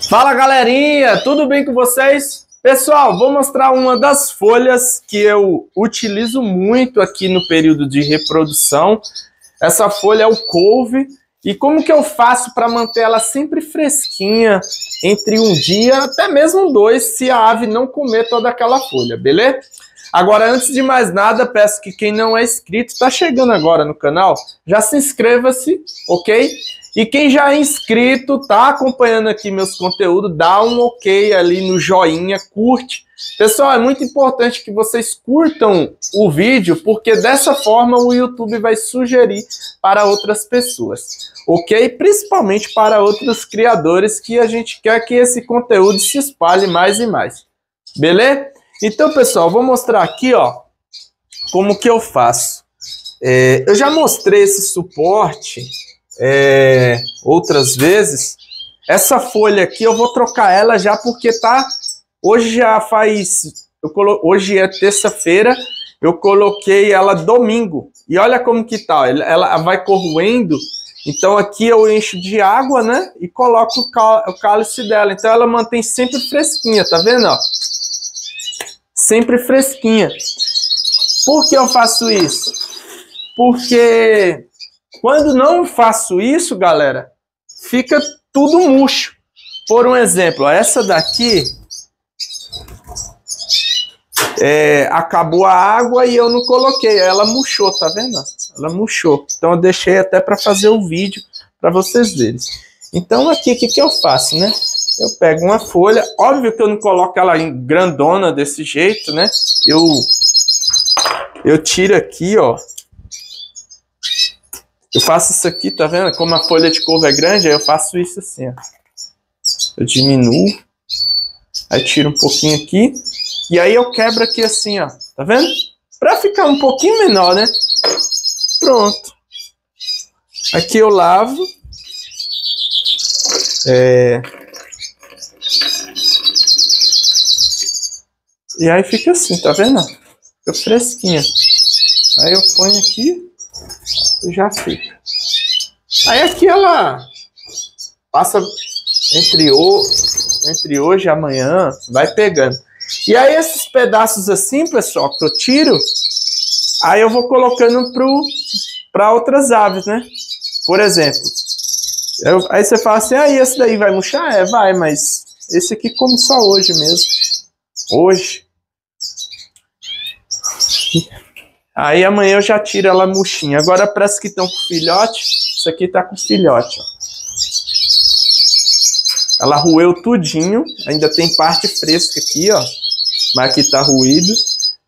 Fala galerinha, tudo bem com vocês? Pessoal, vou mostrar uma das folhas que eu utilizo muito aqui no período de reprodução. Essa folha é o couve. E como que eu faço para manter ela sempre fresquinha entre um dia, até mesmo dois, se a ave não comer toda aquela folha, beleza? Agora, antes de mais nada, peço que quem não é inscrito, está chegando agora no canal, já se inscreva-se, ok? E quem já é inscrito, tá acompanhando aqui meus conteúdos, dá um ok ali no joinha, curte. Pessoal, é muito importante que vocês curtam o vídeo, porque dessa forma o YouTube vai sugerir para outras pessoas, ok? Principalmente para outros criadores que a gente quer que esse conteúdo se espalhe mais e mais, beleza? Então, pessoal, vou mostrar aqui, ó, como que eu faço. Eu já mostrei esse suporte outras vezes. Essa folha aqui eu vou trocar ela já porque tá... Hoje já faz... Hoje é terça-feira, eu coloquei ela domingo. E olha como que tá, ela vai corroendo. Então aqui eu encho de água, né? E coloco o cálice dela. Então ela mantém sempre fresquinha, tá vendo, ó? Sempre fresquinha. Por que eu faço isso? Porque quando não faço isso, galera, fica tudo murcho. Por um exemplo, essa daqui acabou a água e eu não coloquei. Ela murchou, tá vendo? Ela murchou. Então eu deixei até para fazer o vídeo para vocês verem. Então aqui, o que eu faço, né? Eu pego uma folha, óbvio que eu não coloco ela em grandona desse jeito, né? Eu tiro aqui, ó. Eu faço isso aqui, tá vendo? Como a folha de couve é grande, aí eu faço isso assim, ó. Eu diminuo, aí tiro um pouquinho aqui, e aí eu quebro aqui assim, ó. Tá vendo? Pra ficar um pouquinho menor, né? Pronto. Aqui eu lavo. E aí fica assim, tá vendo? Fica fresquinha. Aí eu ponho aqui e já fica. Aí aqui ela passa entre hoje e amanhã, vai pegando. E aí esses pedaços assim, pessoal, que eu tiro, aí eu vou colocando para outras aves, né? Por exemplo, aí você fala assim, esse daí vai murchar? Vai, mas esse aqui come só hoje mesmo. Hoje. Aí amanhã eu já tiro ela murchinha. Agora parece que estão com filhote. Isso aqui tá com filhote, ó. Ela roeu tudinho. Ainda tem parte fresca aqui, ó. Mas aqui tá ruído.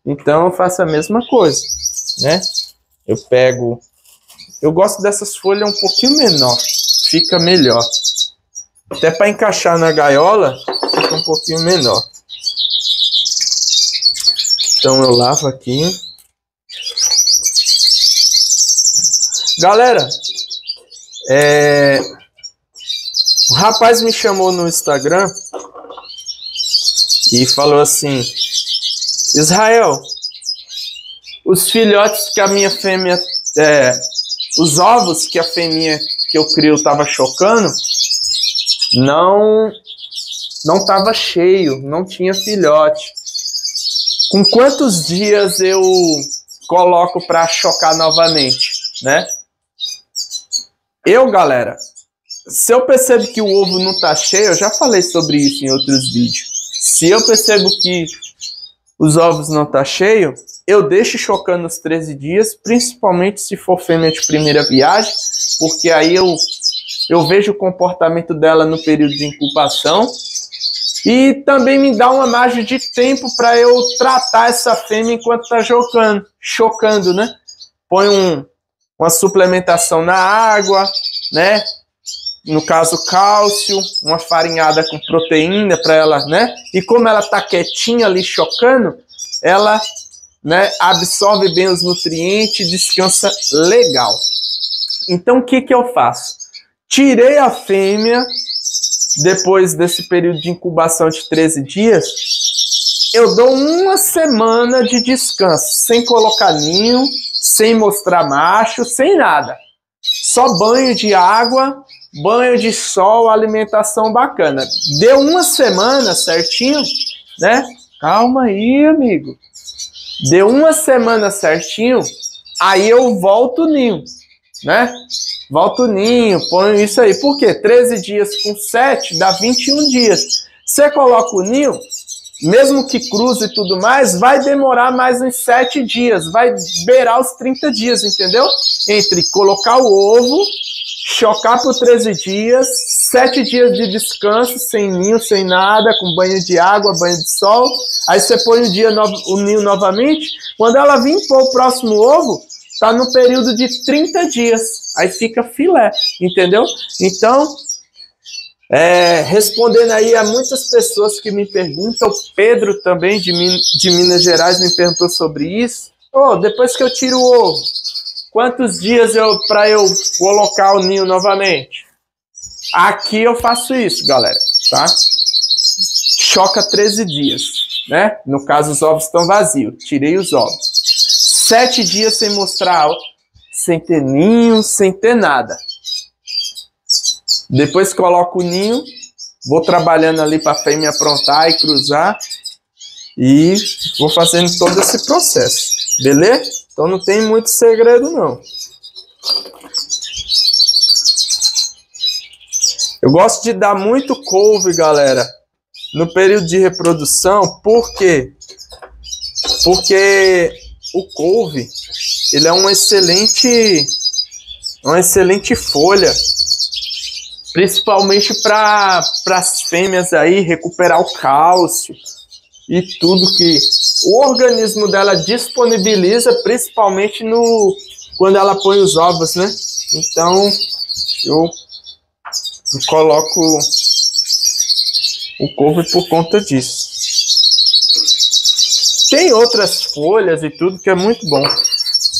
Então eu faço a mesma coisa, né? Eu pego... Eu gosto dessas folhas um pouquinho menor. Fica melhor. Até para encaixar na gaiola, fica um pouquinho menor. Então eu lavo aqui. Galera, o rapaz me chamou no Instagram e falou assim: Israel, os filhotes que a minha fêmea, os ovos que a fêmea que eu crio estava chocando, não estava cheio, não tinha filhote. Com quantos dias eu coloco para chocar novamente, né? Galera, se eu percebo que o ovo não tá cheio, eu já falei sobre isso em outros vídeos. Se eu percebo que os ovos não tá cheio, eu deixo chocando os 13 dias, principalmente se for fêmea de primeira viagem, porque aí eu vejo o comportamento dela no período de incubação e também me dá uma margem de tempo para eu tratar essa fêmea enquanto tá chocando, né? Põe uma suplementação na água, né? No caso, cálcio, uma farinhada com proteína para ela, né? E como ela tá quietinha ali chocando, ela, né, absorve bem os nutrientes, descansa legal. Então, o que eu faço? Tirei a fêmea, depois desse período de incubação de 13 dias, eu dou uma semana de descanso, sem colocar ninho, sem mostrar macho, sem nada. Só banho de água banho de sol, alimentação bacana. Deu uma semana certinho, né? Calma aí, amigo. Deu uma semana certinho, aí eu volto o ninho, né? Volto o ninho, ponho isso aí. Por quê? 13 dias com 7 dá 21 dias. Você coloca o ninho, mesmo que cruze e tudo mais, vai demorar mais uns 7 dias. Vai beirar os 30 dias, entendeu? Entre colocar o ovo, chocar por 13 dias, 7 dias de descanso, sem ninho, sem nada, com banho de água, banho de sol. Aí você põe o ninho novamente. Quando ela vir pôr o próximo ovo, tá no período de 30 dias. Aí fica filé, entendeu? Então, respondendo aí a muitas pessoas que me perguntam, o Pedro também, de Minas Gerais, me perguntou sobre isso. Depois que eu tiro o ovo, quantos dias para eu colocar o ninho novamente? Aqui eu faço isso, galera, tá? Choca 13 dias, né? No caso, os ovos estão vazios. Tirei os ovos. 7 dias sem mostrar, sem ter ninho, sem ter nada. Depois coloco o ninho, vou trabalhando ali para a fêmea aprontar e cruzar. E vou fazendo todo esse processo, beleza? Então não tem muito segredo, não. Eu gosto de dar muito couve, galera, no período de reprodução. Por quê? Porque o couve, ele é uma excelente folha, principalmente para as fêmeas aí recuperar o cálcio e tudo que o organismo dela disponibiliza, principalmente quando ela põe os ovos, né? Então, eu coloco o couve por conta disso. Tem outras folhas e tudo que é muito bom.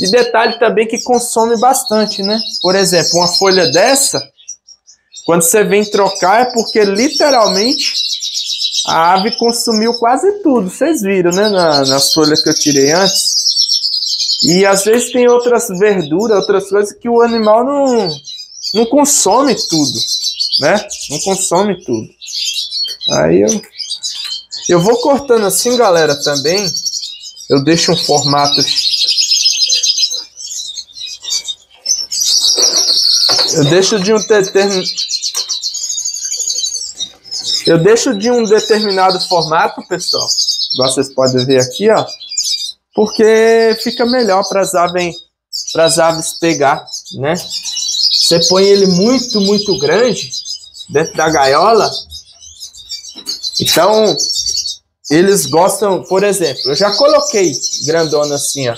E detalhe também que consome bastante, né? Por exemplo, uma folha dessa, quando você vem trocar, é porque literalmente a ave consumiu quase tudo. Vocês viram, né? Nas folhas que eu tirei antes. E às vezes tem outras verduras, outras coisas que o animal não consome tudo, né? Não consome tudo. Aí eu vou cortando assim, galera, também. Eu deixo um formato. Eu deixo de um determinado formato, pessoal. Igual vocês podem ver aqui, ó. Porque fica melhor para as aves pegar, né? Você põe ele muito, muito grande dentro da gaiola. Então, eles gostam, por exemplo, eu já coloquei grandona assim, ó.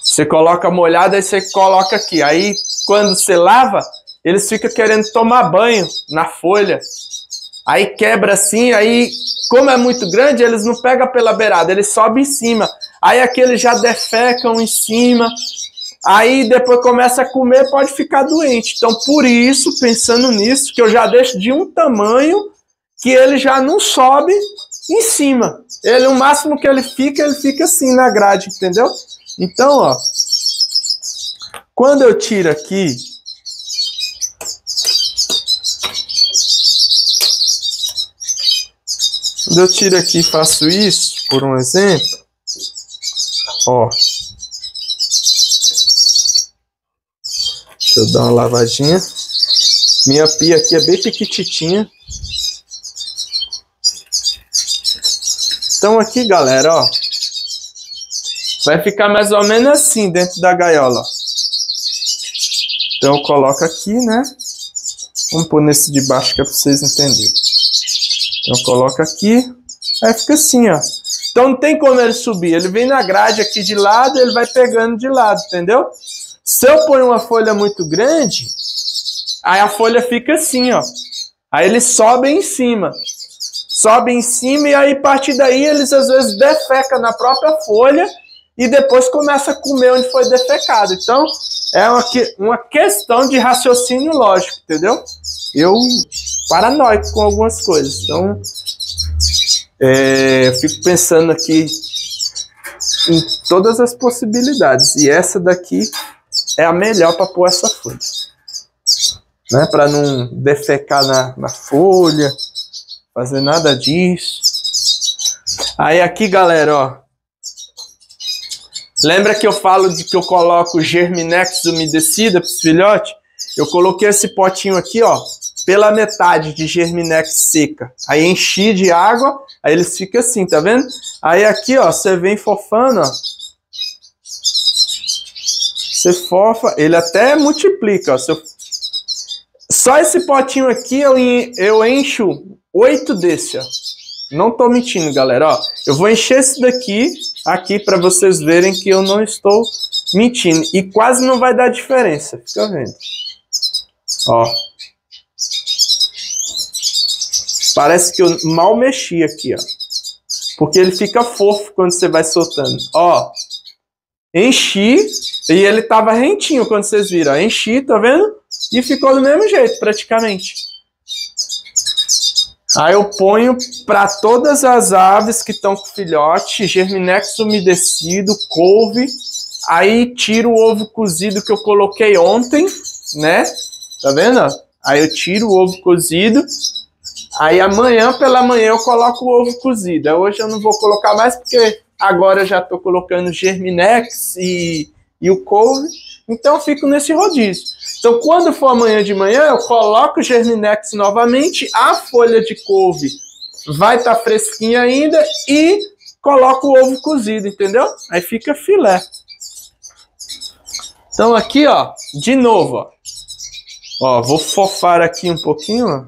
Você coloca molhada, aí você coloca aqui. Aí, quando você lava, eles ficam querendo tomar banho na folha. Aí quebra assim, aí, como é muito grande, eles não pegam pela beirada, eles sobem em cima. Aí aqueles já defecam em cima. Aí depois começa a comer, pode ficar doente. Então, por isso, pensando nisso, que eu já deixo de um tamanho que ele já não sobe em cima. O máximo que ele fica assim na grade, entendeu? Então, ó, quando eu tiro aqui, e faço isso, por um exemplo, ó, deixa eu dar uma lavadinha. Minha pia aqui é bem pequititinha. Então aqui, galera, ó, vai ficar mais ou menos assim dentro da gaiola, ó. Então eu coloco aqui, né? Vamos pôr nesse de baixo que é para vocês entenderem. Então eu coloco aqui, aí fica assim, ó. Então não tem como ele subir, ele vem na grade aqui de lado, ele vai pegando de lado, entendeu? Se eu pôr uma folha muito grande, aí a folha fica assim, ó. Aí eles sobem em cima. Sobem em cima e aí, a partir daí, eles às vezes defecam na própria folha e depois começam a comer onde foi defecado. Então, é uma questão de raciocínio lógico, entendeu? Eu paranoico com algumas coisas. Então, eu fico pensando aqui em todas as possibilidades. E essa daqui é a melhor para pôr essa folha. né? Para não defecar na folha, fazer nada disso. Aí aqui, galera, ó. Lembra que eu falo de que eu coloco Germinex umedecida para os filhotes? Eu coloquei esse potinho aqui, ó, pela metade de Germinex seca. Aí enchi de água, aí eles ficam assim, tá vendo? Aí aqui, ó, você vem fofando, ó. Você fofa, ele até multiplica, ó. Só esse potinho aqui eu encho 8 desse, ó. Não tô mentindo, galera, ó. Eu vou encher esse daqui aqui para vocês verem que eu não estou mentindo. E quase não vai dar diferença, fica vendo. Ó. Parece que eu mal mexi aqui, ó. Porque ele fica fofo quando você vai soltando. Ó. Enchi e ele tava rentinho quando vocês viram. Ó. Enchi, tá vendo? E ficou do mesmo jeito, praticamente. Aí eu ponho para todas as aves que estão com filhote, Germinex umedecido, couve. Aí tiro o ovo cozido que eu coloquei ontem, né? Tá vendo? Aí eu tiro o ovo cozido. Aí amanhã, pela manhã, eu coloco o ovo cozido. Hoje eu não vou colocar mais, porque agora eu já tô colocando Germinex e o couve. Então eu fico nesse rodízio. Então, quando for amanhã de manhã, eu coloco o Germinex novamente, a folha de couve vai estar fresquinha ainda e coloco o ovo cozido, entendeu? Aí fica filé. Então aqui, ó, de novo, ó. Ó, vou fofar aqui um pouquinho, ó.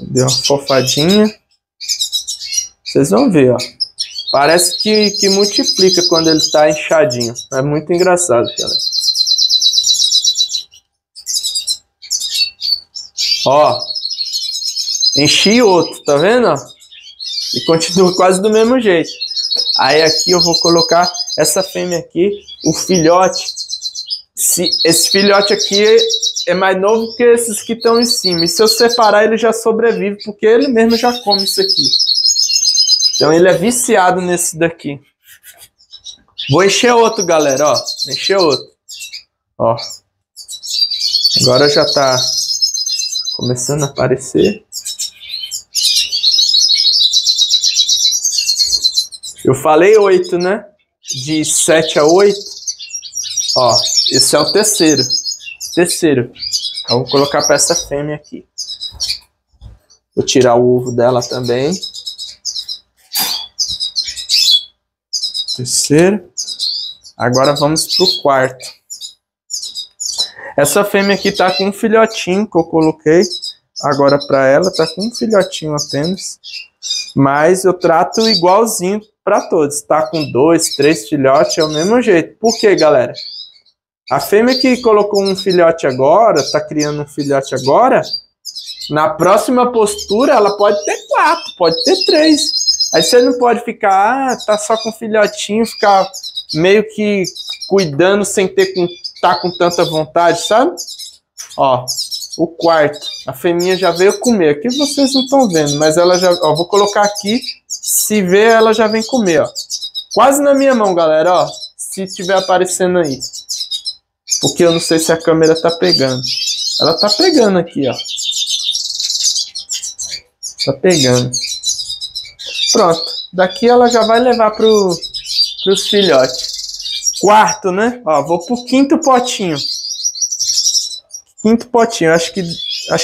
Deu uma fofadinha. Vocês vão ver, ó. Parece que multiplica quando ele tá inchadinho. É muito engraçado, galera. Ó. Enchi outro, tá vendo? E continua quase do mesmo jeito. Aí aqui eu vou colocar essa fêmea aqui, o filhote. Esse filhote aqui é mais novo que esses que estão em cima. E se eu separar, ele já sobrevive, porque ele mesmo já come isso aqui. Então ele é viciado nesse daqui. Vou encher outro, galera, ó. Encher outro. Ó. Agora já tá começando a aparecer. Eu falei 8, né? De 7 a 8. Ó, esse é o terceiro. Terceiro. Eu vou colocar para essa fêmea aqui. Vou tirar o ovo dela também. Terceiro. Agora vamos pro quarto. Essa fêmea aqui tá com um filhotinho que eu coloquei agora para ela, tá com um filhotinho apenas. Mas eu trato igualzinho para todos. Tá com 2, 3 filhotes, é o mesmo jeito. Por quê, galera? A fêmea que colocou um filhote agora, tá criando um filhote agora, na próxima postura ela pode ter 4, pode ter 3. Aí você não pode ficar, tá só com filhotinho, ficar meio que cuidando sem ter tá com tanta vontade, sabe? Ó, o quarto. A fêmea já veio comer. Aqui vocês não estão vendo, mas ela já... Ó, vou colocar aqui. Se ver, ela já vem comer, ó. Quase na minha mão, galera, ó. Se tiver aparecendo aí. Porque eu não sei se a câmera tá pegando. Ela tá pegando aqui, ó. Tá pegando. Pronto. Daqui ela já vai levar pros filhotes. Quarto, né? Ó, vou pro quinto potinho. Quinto potinho. Acho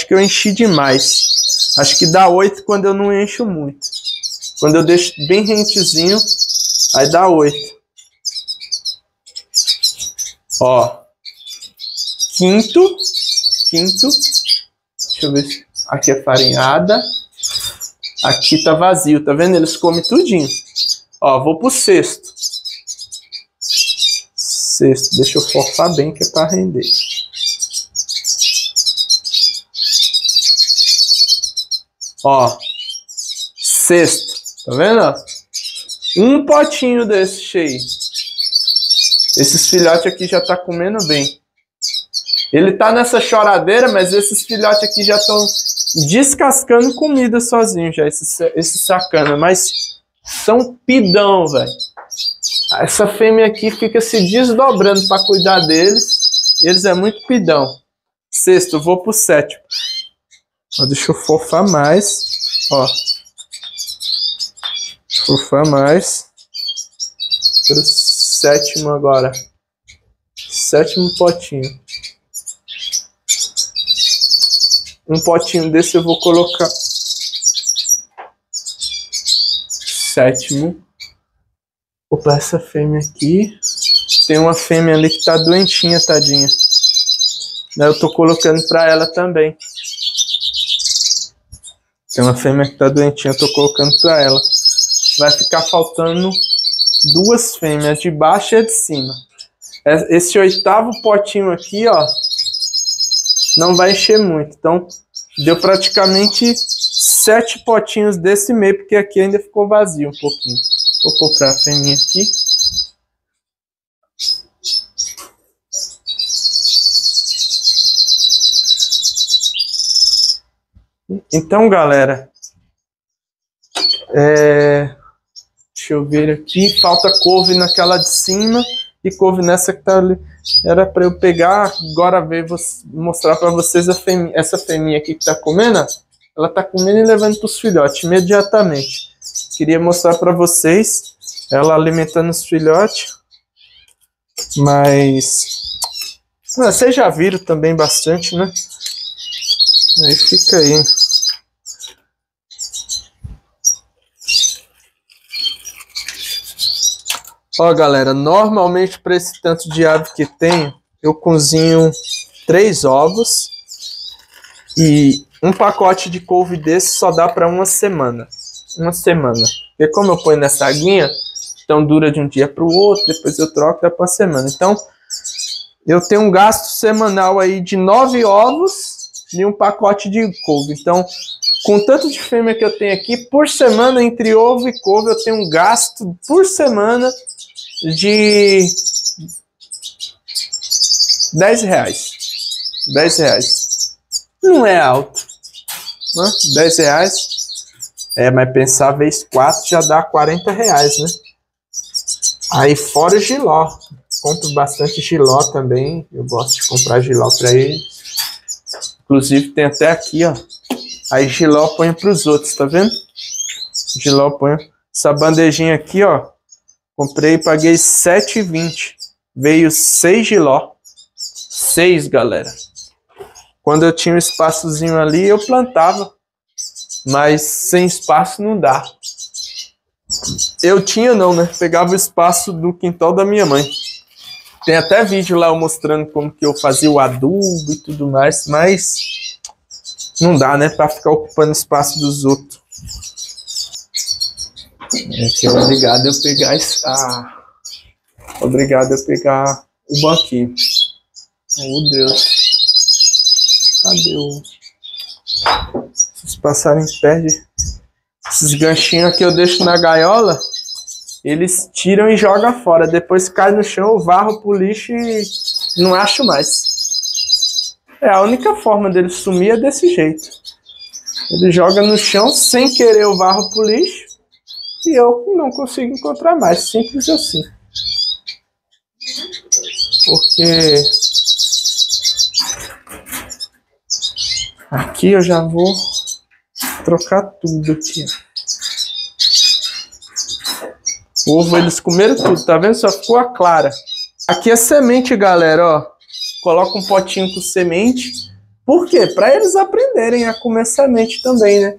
que eu enchi demais. Acho que dá 8 quando eu não encho muito. Quando eu deixo bem rentezinho, aí dá 8. Ó. Quinto. Deixa eu ver se... Aqui é farinhada. Aqui tá vazio, tá vendo? Eles comem tudinho. Ó, vou pro sexto. Sexto. Deixa eu forçar bem que é pra render. Ó. Sexto. Tá vendo? Um potinho desse cheio. Esses filhotes aqui já tá comendo bem. Ele tá nessa choradeira, mas esses filhotes aqui já estão descascando comida sozinho já, esse sacana. Mas são pidão, velho. Essa fêmea aqui fica se desdobrando para cuidar deles. Eles é muito pidão. Sexto, eu vou pro sétimo. Ó, deixa eu fofar mais. Ó. Fofar mais. Pro sétimo agora. Sétimo potinho. Um potinho desse eu vou colocar. Sétimo. Opa, essa fêmea aqui. Tem uma fêmea ali que tá doentinha, tadinha. Eu tô colocando pra ela também. Tem uma fêmea que tá doentinha, eu tô colocando pra ela. Vai ficar faltando 2 fêmeas, de baixo e a de cima. Esse 8º potinho aqui, ó, não vai encher muito. Então, deu praticamente 7 potinhos desse meio, porque aqui ainda ficou vazio um pouquinho. Vou comprar a fêmea aqui. Então, galera, deixa eu ver aqui, falta couve naquela de cima e couve nessa que tá ali. Era para eu pegar, agora ver, mostrar para vocês essa fêmea aqui que tá comendo. Ela tá comendo e levando para os filhotes imediatamente. Queria mostrar para vocês ela alimentando os filhotes, mas vocês já viram também bastante, né? Aí fica aí. Ó, galera, normalmente para esse tanto de ave que tem, eu cozinho 3 ovos e um pacote de couve desse só dá para uma semana. Uma semana. Porque como eu ponho nessa aguinha, então dura de um dia para o outro, depois eu troco, dá para uma semana. Então, eu tenho um gasto semanal aí de 9 ovos e um pacote de couve. Então, com o tanto de fêmea que eu tenho aqui, por semana, entre ovo e couve, eu tenho um gasto por semana de R$10. R$10. Não é alto, né? R$10. Mas pensar vezes 4 já dá R$40, né? Aí fora o giló. Compro bastante giló também. Eu gosto de comprar giló para ele. Inclusive tem até aqui, ó. Aí giló eu ponho para os outros, tá vendo? Giló eu ponho. Essa bandejinha aqui, ó. Comprei e paguei R$7,20. Veio 6 giló. 6, galera. Quando eu tinha um espaçozinho ali, eu plantava. Mas sem espaço não dá. Eu tinha não, né? Pegava o espaço do quintal da minha mãe. Tem até vídeo lá eu mostrando como que eu fazia o adubo e tudo mais. Mas não dá, né? Pra ficar ocupando espaço dos outros. Que é obrigado eu pegar obrigado eu pegar o banquinho. Oh, Deus. Cadê o... Esses passarinhos perdem. Esses ganchinhos que eu deixo na gaiola, eles tiram e jogam fora. Depois cai no chão, eu varro pro lixo e não acho mais. A única forma dele sumir é desse jeito. Ele joga no chão sem querer, eu varro pro lixo e eu não consigo encontrar mais. Simples assim. Porque aqui eu já vou trocar tudo aqui. O ovo eles comeram tudo, tá vendo? Só ficou a clara. Aqui é semente, galera, ó. Coloca um potinho com semente. Por quê? Para eles aprenderem a comer semente também, né?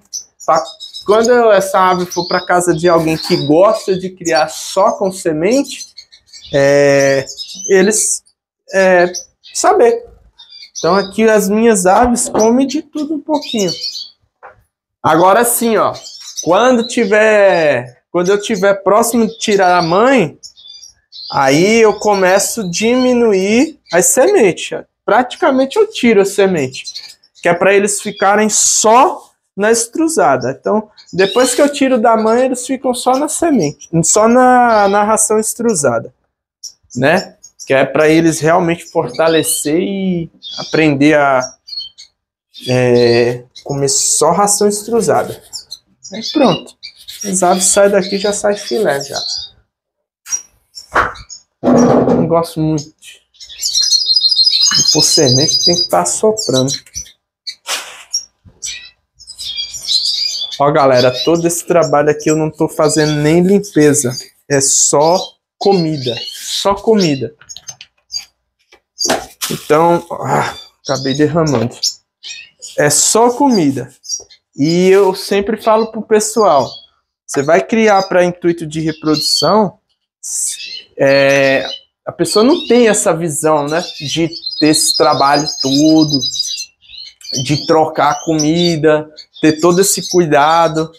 Quando essa ave for para casa de alguém que gosta de criar só com semente, eles saber. Então aqui as minhas aves comem de tudo um pouquinho. Agora sim, ó. Quando eu tiver próximo de tirar a mãe, aí eu começo a diminuir as sementes. Praticamente eu tiro a semente, que é para eles ficarem só na extrusada. Então, depois que eu tiro da mãe, eles ficam só na semente, só na ração extrusada, né? Que é para eles realmente fortalecer e aprender a comer só ração extrusada. Aí pronto. As aves saem daqui, já sai filé já. Não gosto muito por semente tem que estar soprando. Ó, galera, todo esse trabalho aqui eu não tô fazendo nem limpeza. É só comida. Só comida. Então, acabei derramando. É só comida. E eu sempre falo pro pessoal, você vai criar para intuito de reprodução, a pessoa não tem essa visão, né, de ter esse trabalho todo, de trocar comida, ter todo esse cuidado,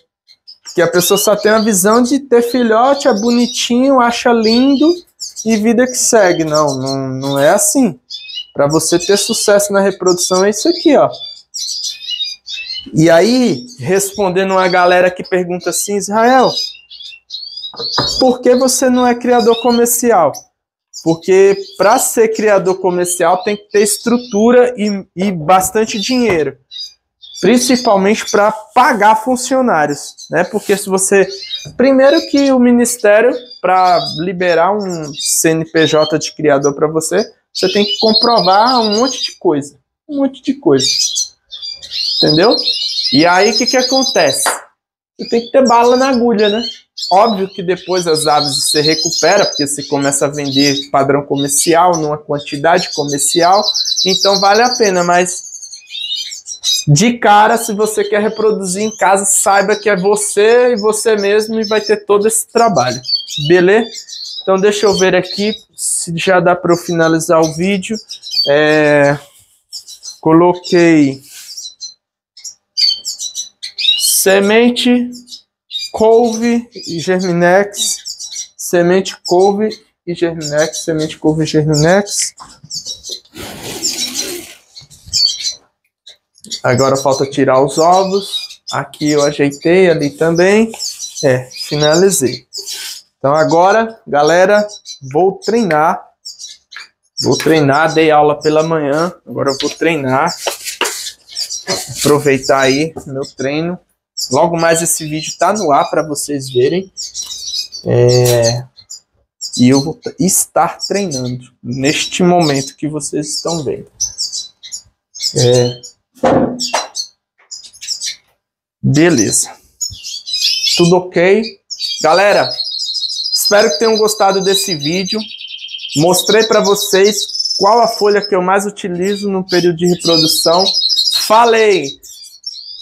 porque a pessoa só tem a visão de ter filhote, é bonitinho, acha lindo e vida que segue. Não é assim. Para você ter sucesso na reprodução é isso aqui, ó. E aí, respondendo uma galera que pergunta assim, Israel, por que você não é criador comercial? Porque para ser criador comercial tem que ter estrutura e bastante dinheiro. Principalmente para pagar funcionários, né? Porque se você... Primeiro que o Ministério, para liberar um CNPJ de criador para você, você tem que comprovar um monte de coisa. Um monte de coisa. Entendeu? E aí, o que acontece? Você tem que ter bala na agulha, né? Óbvio que depois as aves você recupera, porque você começa a vender padrão comercial, numa quantidade comercial, então vale a pena, mas de cara, se você quer reproduzir em casa, saiba que é você e você mesmo e vai ter todo esse trabalho, beleza? Então deixa eu ver aqui se já dá para eu finalizar o vídeo. Coloquei semente couve e germinex, semente couve e germinex, semente couve e germinex. Agora falta tirar os ovos. Aqui eu ajeitei, ali também. Finalizei. Então agora, galera, vou treinar. Dei aula pela manhã. Agora eu vou treinar. Aproveitar aí meu treino. Logo mais esse vídeo tá no ar para vocês verem. E eu vou estar treinando neste momento que vocês estão vendo. Beleza. Tudo ok? Galera, espero que tenham gostado desse vídeo. Mostrei para vocês qual a folha que eu mais utilizo no período de reprodução. Falei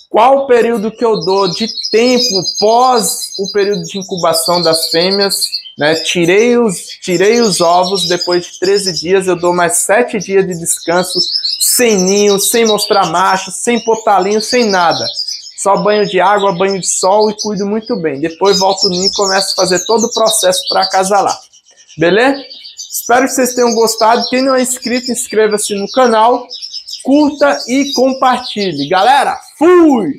qual o período que eu dou de tempo pós o período de incubação das fêmeas, né? Tirei os ovos, depois de 13 dias eu dou mais 7 dias de descanso, sem ninho, sem mostrar macho, sem potalinho, sem nada. Só banho de água, banho de sol e cuido muito bem. Depois volto no ninho e começo a fazer todo o processo para acasalar. Beleza? Espero que vocês tenham gostado. Quem não é inscrito, inscreva-se no canal, curta e compartilhe. Galera, fui!